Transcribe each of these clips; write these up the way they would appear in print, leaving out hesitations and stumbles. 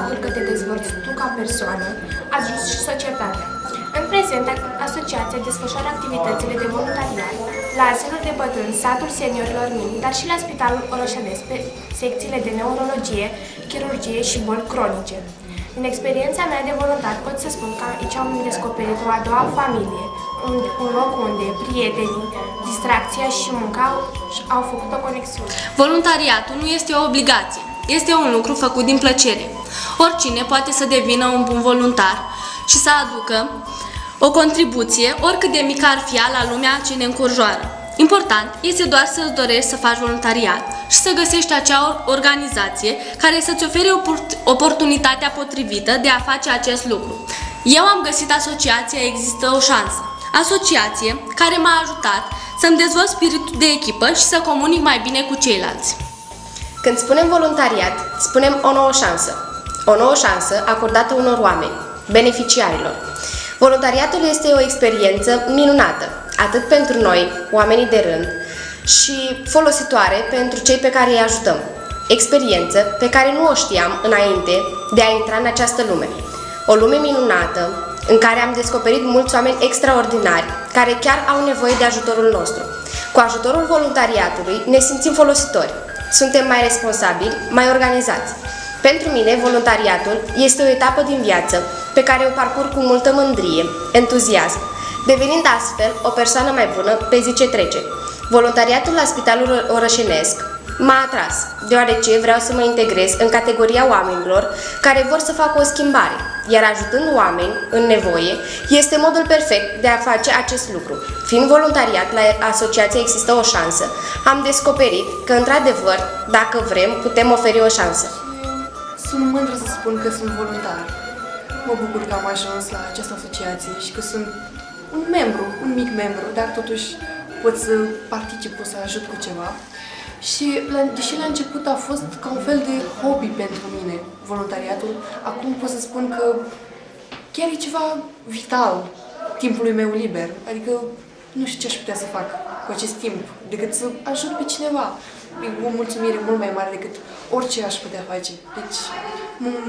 faptul că te dezvolți tu ca persoană, ajuți și societatea. În prezent, asociația desfășoară activitățile de voluntariat la asilul de bătrâni, satul seniorilor mini, dar și la Spitalul Orășănesc, pe secțiile de neurologie, chirurgie și boli cronice. Din experiența mea de voluntar pot să spun că aici am descoperit o a doua familie, un loc unde prietenii, distracția și munca au făcut o conexiune. Voluntariatul nu este o obligație, este un lucru făcut din plăcere. Oricine poate să devină un bun voluntar și să aducă o contribuție, oricât de mică ar fi la lumea ce ne înconjoară. Important este doar să-ți dorești să faci voluntariat și să găsești acea organizație care să-ți ofere oportunitatea potrivită de a face acest lucru. Eu am găsit asociația Există o șansă, asociație care m-a ajutat să-mi dezvolt spiritul de echipă și să comunic mai bine cu ceilalți. Când spunem voluntariat, spunem o nouă șansă. O nouă șansă acordată unor oameni, beneficiarilor. Voluntariatul este o experiență minunată, atât pentru noi, oamenii de rând, și folositoare pentru cei pe care îi ajutăm. Experiență pe care nu o știam înainte de a intra în această lume. O lume minunată, în care am descoperit mulți oameni extraordinari, care chiar au nevoie de ajutorul nostru. Cu ajutorul voluntariatului ne simțim folositori. Suntem mai responsabili, mai organizați. Pentru mine, voluntariatul este o etapă din viață pe care o parcurg cu multă mândrie, entuziasm, devenind astfel o persoană mai bună pe zi ce trece. Voluntariatul la Spitalul Orășenesc m-a atras, deoarece vreau să mă integrez în categoria oamenilor care vor să facă o schimbare, iar ajutând oameni în nevoie este modul perfect de a face acest lucru. Fiind voluntariat la asociația Există o șansă, am descoperit că, într-adevăr, dacă vrem, putem oferi o șansă. Sunt mândră să spun că sunt voluntar. Mă bucur că am ajuns la această asociație și că sunt un membru, un mic membru, dar totuși pot să particip, pot să ajut cu ceva. Și deși la început a fost ca un fel de hobby pentru mine, voluntariatul, acum pot să spun că chiar e ceva vital timpului meu liber. Adică nu știu ce aș putea să fac cu acest timp, decât să ajut pe cineva. E o mulțumire mult mai mare decât orice aș putea face. Deci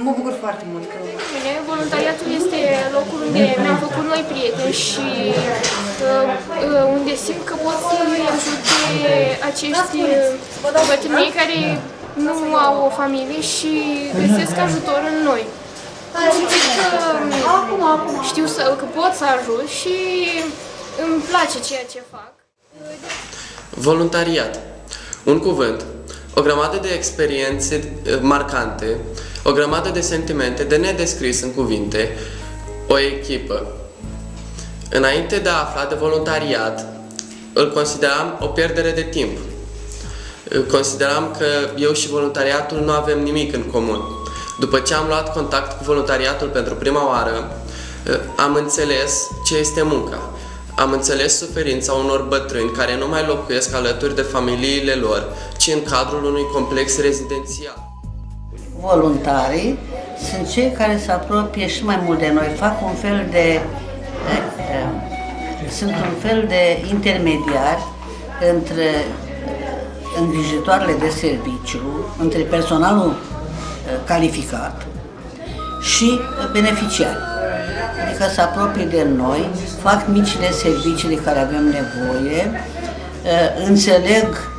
mă bucur foarte mult că... Bine, voluntariatul este locul unde mi-am făcut noi prieteni și unde simt că pot să-i ajut pe acești bătrâni care nu au o familie și găsesc ajutor în noi. Știu că pot să ajut și îmi place ceea ce fac. Voluntariat. Un cuvânt, o grămadă de experiențe marcante, o grămadă de sentimente de nedescris în cuvinte, o echipă. Înainte de a afla de voluntariat, îl consideram o pierdere de timp. Consideram că eu și voluntariatul nu avem nimic în comun. După ce am luat contact cu voluntariatul pentru prima oară, am înțeles ce este munca. Am înțeles suferința unor bătrâni care nu mai locuiesc alături de familiile lor, ci în cadrul unui complex rezidențial. Voluntarii sunt cei care se apropie și mai mult de noi, fac un fel de... sunt un fel de intermediari între îngrijitoarele de serviciu, între personalul calificat și beneficiari. Adică se apropie de noi, fac micile servicii de care avem nevoie, înțeleg,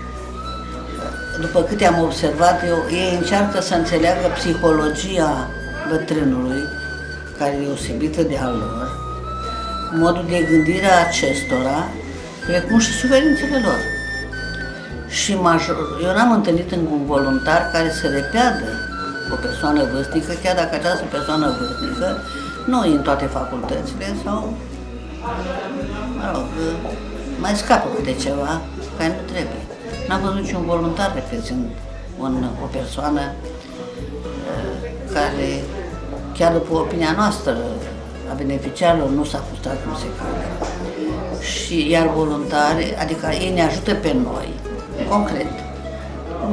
după câte am observat eu, ei încearcă să înțeleagă psihologia bătrânului, care e deosebită de a lor, modul de gândire a acestora, precum și suferințele lor. Și eu n-am întâlnit încă un voluntar care să repeadă o persoană vârstnică, chiar dacă această persoană vârstnică nu e în toate facultățile sau, mă rog, mai scapă câte ceva care nu trebuie. N-am văzut niciun voluntar reprezent o persoană care, chiar după opinia noastră, a beneficiarilor, nu s-a frustrat cum se cade. Și iar voluntari, adică ei ne ajută pe noi, concret.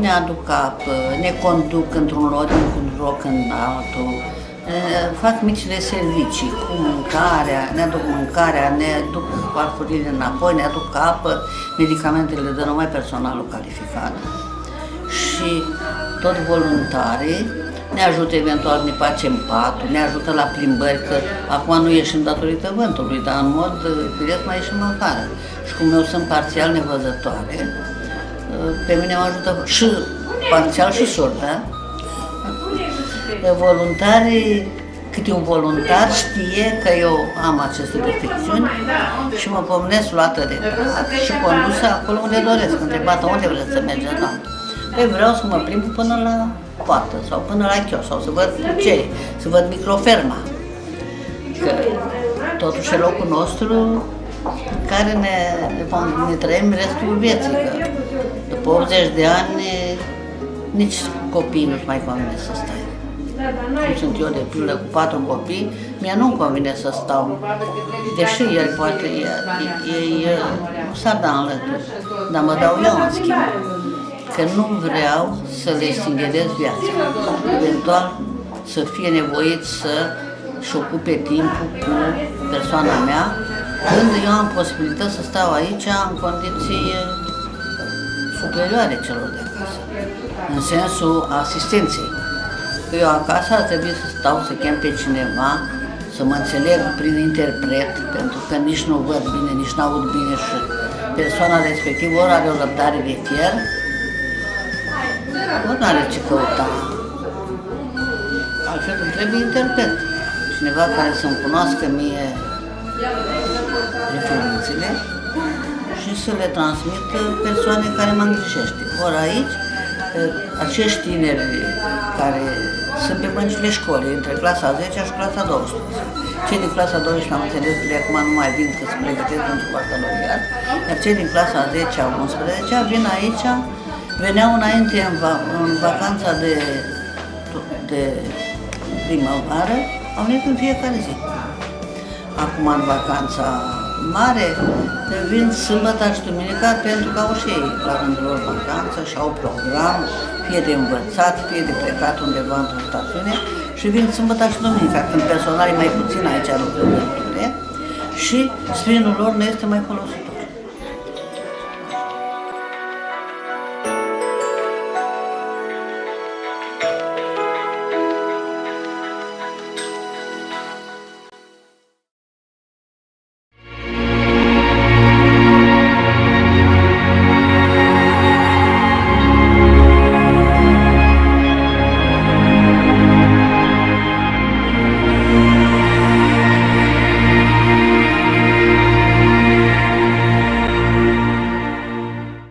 Ne aduc apă, ne conduc într-un loc în altul, fac micile servicii cu mâncarea, ne aduc mâncarea, ne duc farfurile înapoi, ne aduc apă, medicamentele le dă numai personalul calificat. Și tot voluntarii ne ajută eventual, ne facem patul, ne ajută la plimbări, că acum nu ieșim datorită vântului, dar în mod firesc mai ieșim afară. Și cum eu sunt parțial nevăzătoare, pe mine mă ajută și parțial și surdă. Voluntarii, câte un voluntar știe că eu am aceste defecțiuni și mă pomenesc luată de braț și condusă acolo unde doresc, întrebată unde vreți să mergeți, doamnă. Păi vreau să mă plimb până la poartă sau până la chios sau să văd ce, să văd microferma. Că totuși e locul nostru în care ne trăim restul vieții, că după 80 de ani nici copiii nu-și mai convine să stai. Cum sunt eu de pildă cu 4 copii, mie nu-mi convine să stau, deși el poate, ei nu s-ar da înlături, dar mă dau eu în schimb, că nu vreau să le stinghedez viața, eventual să fie nevoit să-și ocupe timpul cu persoana mea, când eu am posibilitatea să stau aici în condiții superioare celor de acasă, în sensul asistenței. Eu acasă ar trebui să stau să chem pe cineva, să mă înțeleg prin interpret, pentru că nici nu văd bine, nici nu aud bine și persoana respectivă ori are o răbdare de fier, ori nu are ce căuta. Altfel îmi trebuie interpret. Cineva care să-mi cunoască mie referințele și să le transmit persoane care mă îngrijește. Ori aici, acești tineri care sunt pe băncile școlii, între clasa 10 și clasa 12. Cei din clasa 12 am înțeles că acum nu mai vin că se pregătesc pentru bacalaureat, iar cei din clasa 10 a 11 vin aici, veneau înainte în vacanța de primăvară, au venit în fiecare zi. Acum în vacanța mare vin sâmbătă și duminica pentru că au și ei la rândul lor vacanță și au program, fie de învățat, fie de plecat undeva într-o stațiune și vin sâmbătă și duminica, când personalul e mai puțin aici lucrările și sprijinul lor ne este mai folositor.